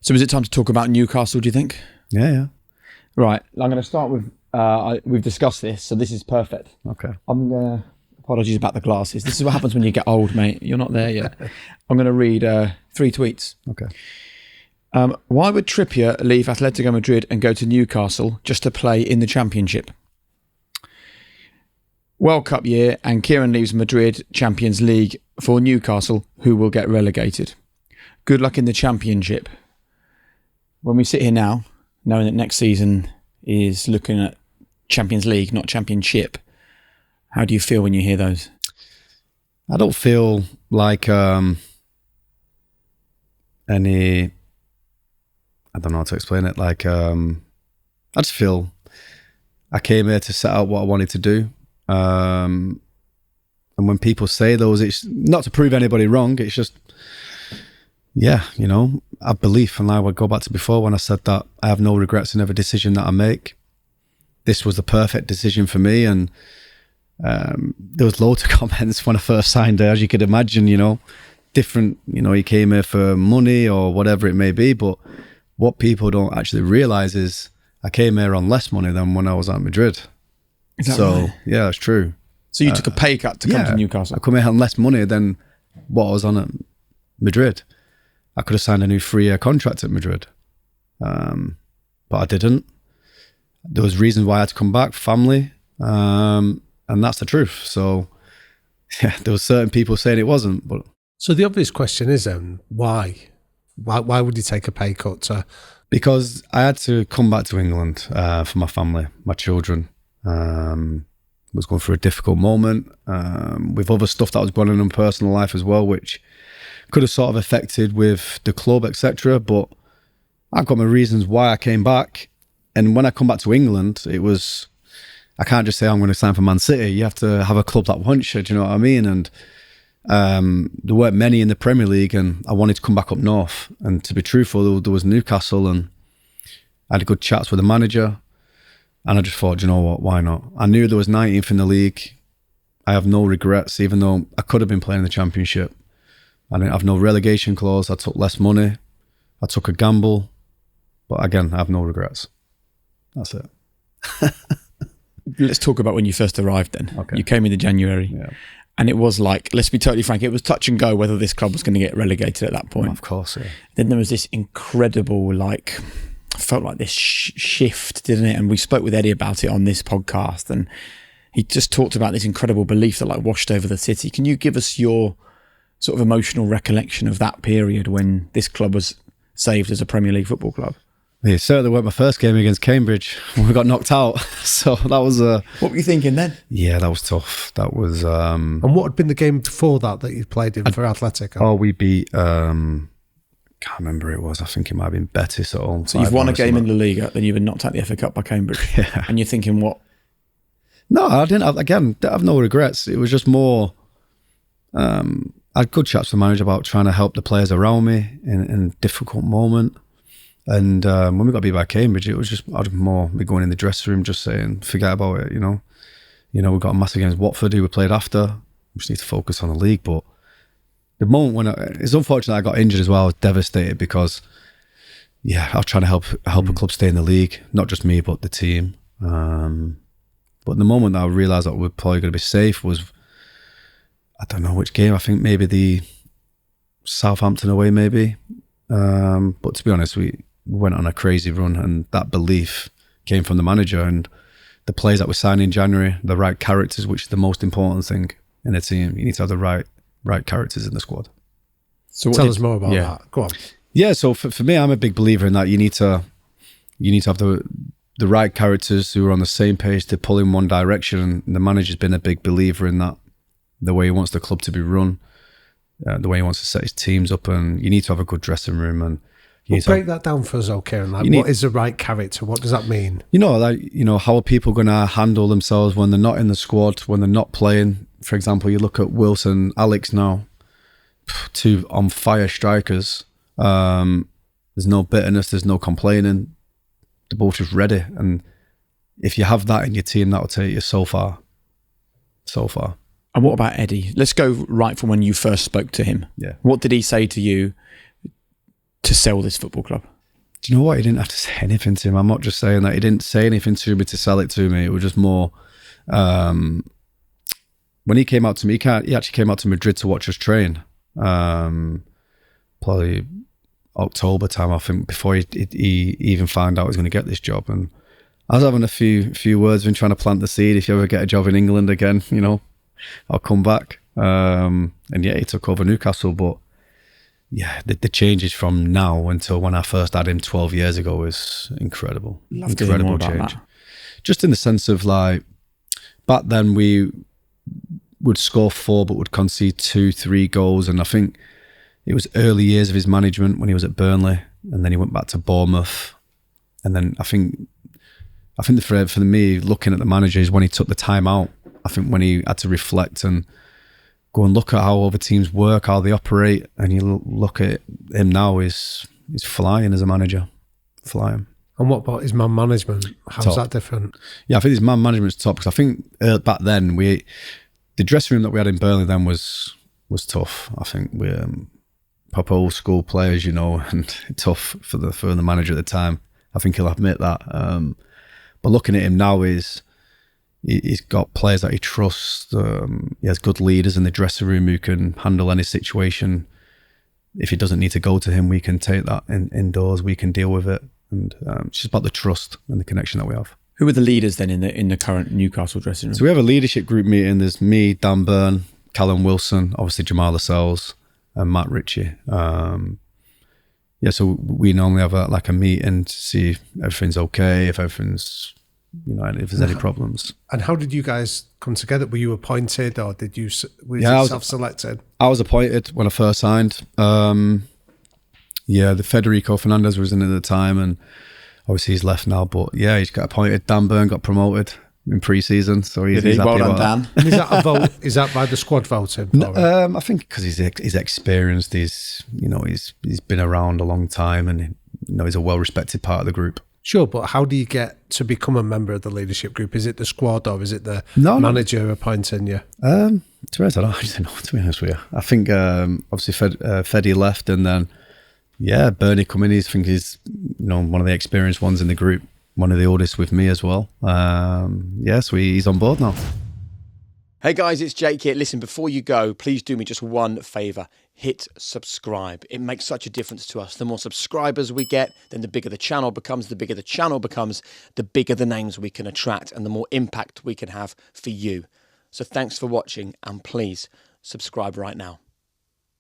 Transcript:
So is it time to talk about Newcastle, do you think? Yeah. Right. I'm going to start with, we've discussed this, so this is perfect. Okay. Apologies about the glasses. This is what happens when you get old, mate. You're not there yet. I'm going to read 3 tweets. Okay. Why would Trippier leave Atletico Madrid and go to Newcastle just to play in the Championship? World Cup year and Kieran leaves Madrid Champions League for Newcastle, who will get relegated. Good luck in the Championship. When we sit here now, knowing that next season is looking at Champions League, not Championship, how do you feel when you hear those? I don't feel like I don't know how to explain it. Like, I just feel I came here to set out what I wanted to do. And when people say those, it's not to prove anybody wrong. It's just, I have belief. And I would go back to before when I said that I have no regrets in every decision that I make. This was the perfect decision for me. And there was loads of comments when I first signed there, as you could imagine, different, he came here for money or whatever it may be. But what people don't actually realise is I came here on less money than when I was at Madrid. Is that right? Yeah, that's true. So you took a pay cut to come to Newcastle? I come here on less money than what I was on at Madrid. I could have signed a new 3-year contract at Madrid. But I didn't. There was reasons why I had to come back, family, and that's the truth. So, there were certain people saying it wasn't. But so the obvious question is then, why? Why would you take a pay cut? Because I had to come back to England for my family, my children. Was going through a difficult moment with other stuff that was going on in personal life as well, which could have sort of affected with the club, etc. But I've got my reasons why I came back. And when I come back to England, I can't just say I'm going to sign for Man City. You have to have a club that wants you, do you know what I mean? And there weren't many in the Premier League, and I wanted to come back up north. And to be truthful, there was Newcastle, and I had good chats with the manager. And I just thought, you know what, why not? I knew there was 19th in the league. I have no regrets, even though I could have been playing the Championship. I didn't have no relegation clause. I took less money. I took a gamble. But again, I have no regrets. That's it. Let's talk about when you first arrived then. Okay. You came in January. Yeah. And it was like, let's be totally frank, it was touch and go whether this club was going to get relegated at that point. Of course, yeah. Then there was this incredible, felt like this shift, didn't it? And we spoke with Eddie about it on this podcast, and he just talked about this incredible belief that washed over the city. Can you give us your sort of emotional recollection of that period when this club was saved as a Premier League football club? Yeah, certainly went my first game against Cambridge when we got knocked out. So that was what were you thinking then? Yeah, that was tough. That was and what had been the game before that you played in for Athletic? We beat can't remember who it was. I think it might have been Betis at home. So you've won a game in the Liga, then you've been knocked out the FA Cup by Cambridge. Yeah. And you're thinking what? No, I didn't have no regrets. It was just more, I had good chats with the manager about trying to help the players around me in a difficult moment. And when we got beat by Cambridge, it was just, I'd more be going in the dressing room just saying, forget about it, we got a massive game against Watford who we played after. We just need to focus on the league. But the moment when it's unfortunate I got injured as well, I was devastated because, I was trying to help a club stay in the league, not just me, but the team. But the moment that I realised that we were probably going to be safe was, I don't know which game, I think maybe the Southampton away maybe. But to be honest, we went on a crazy run, and that belief came from the manager and the players that we signed in January, the right characters, which is the most important thing in a team. You need to have the right characters in the squad. So tell us more about that. Go on. Yeah, so for me, I'm a big believer in that. You need to have the right characters who are on the same page to pull in one direction. And the manager's been a big believer in that, the way he wants the club to be run, the way he wants to set his teams up, and you need to have a good dressing room. And break that down for us, Kieran. What is the right character? What does that mean? How are people going to handle themselves when they're not in the squad, when they're not playing? For example, you look at Wilson, Alex now, 2 on fire strikers. There's no bitterness, there's no complaining. They're both just ready. And if you have that in your team, that will take you so far. So far. And what about Eddie? Let's go right from when you first spoke to him. Yeah. What did he say to you to sell this football club? Do you know what? He didn't have to say anything to him. I'm not just saying that. He didn't say anything to me to sell it to me. It was just more, when he came out to me, he actually came out to Madrid to watch us train. Probably October time, I think, before he even found out he was going to get this job. And I was having a few words with him, trying to plant the seed. If you ever get a job in England again, I'll come back. And yeah, he took over Newcastle. But yeah, the changes from now until when I first had him 12 years ago was incredible. Love to hear more about change. that. Just in the sense of like, back then we would score 4 but would concede 2-3 goals. And I think it was early years of his management when he was at Burnley, and then he went back to Bournemouth. And then I think for me, looking at the manager is when he took the time out. I think when he had to reflect and go and look at how other teams work, how they operate, and you look at him now, he's flying as a manager, flying. And what about his man management? How's that different? Yeah, I think his man management is top, because I think back then the dressing room that we had in Burnley then was tough. I think we proper old school players, and tough for the manager at the time. I think he'll admit that. But looking at him now, he's got players that he trusts. He has good leaders in the dressing room who can handle any situation. If it doesn't need to go to him, we can take that indoors. We can deal with it. And it's just about the trust and the connection that we have. Who are the leaders then in the current Newcastle dressing room? So we have a leadership group meeting. There's me, Dan Burn, Callum Wilson, obviously Jamal Lascelles, and Matt Ritchie. So we normally have a meeting to see if everything's okay, if everything's, if there's any problems. And how did you guys come together? Were you appointed, or were you self-selected? I was appointed when I first signed. The Federico Fernandez was in at the time, and obviously he's left now. But yeah, he's got appointed. Dan Burn got promoted in pre-season, so he's happy well done, about Dan. that. And is that a vote? Is that by the squad voting? I think because he's experienced, he's been around a long time, and he's a well-respected part of the group. Sure, but how do you get to become a member of the leadership group? Is it the squad, or is it the manager appointing you? To be honest, I don't know, to be honest with you. I think obviously Feddy left, and then Bernie come in. I think he's one of the experienced ones in the group, one of the oldest with me as well. So he's on board now. Hey guys, it's Jake here. Listen, before you go, please do me just one favour. Hit subscribe. It makes such a difference to us. The more subscribers we get, then the bigger the channel becomes. The bigger the channel becomes, the bigger the names we can attract, and the more impact we can have for you. So thanks for watching, and please subscribe right now.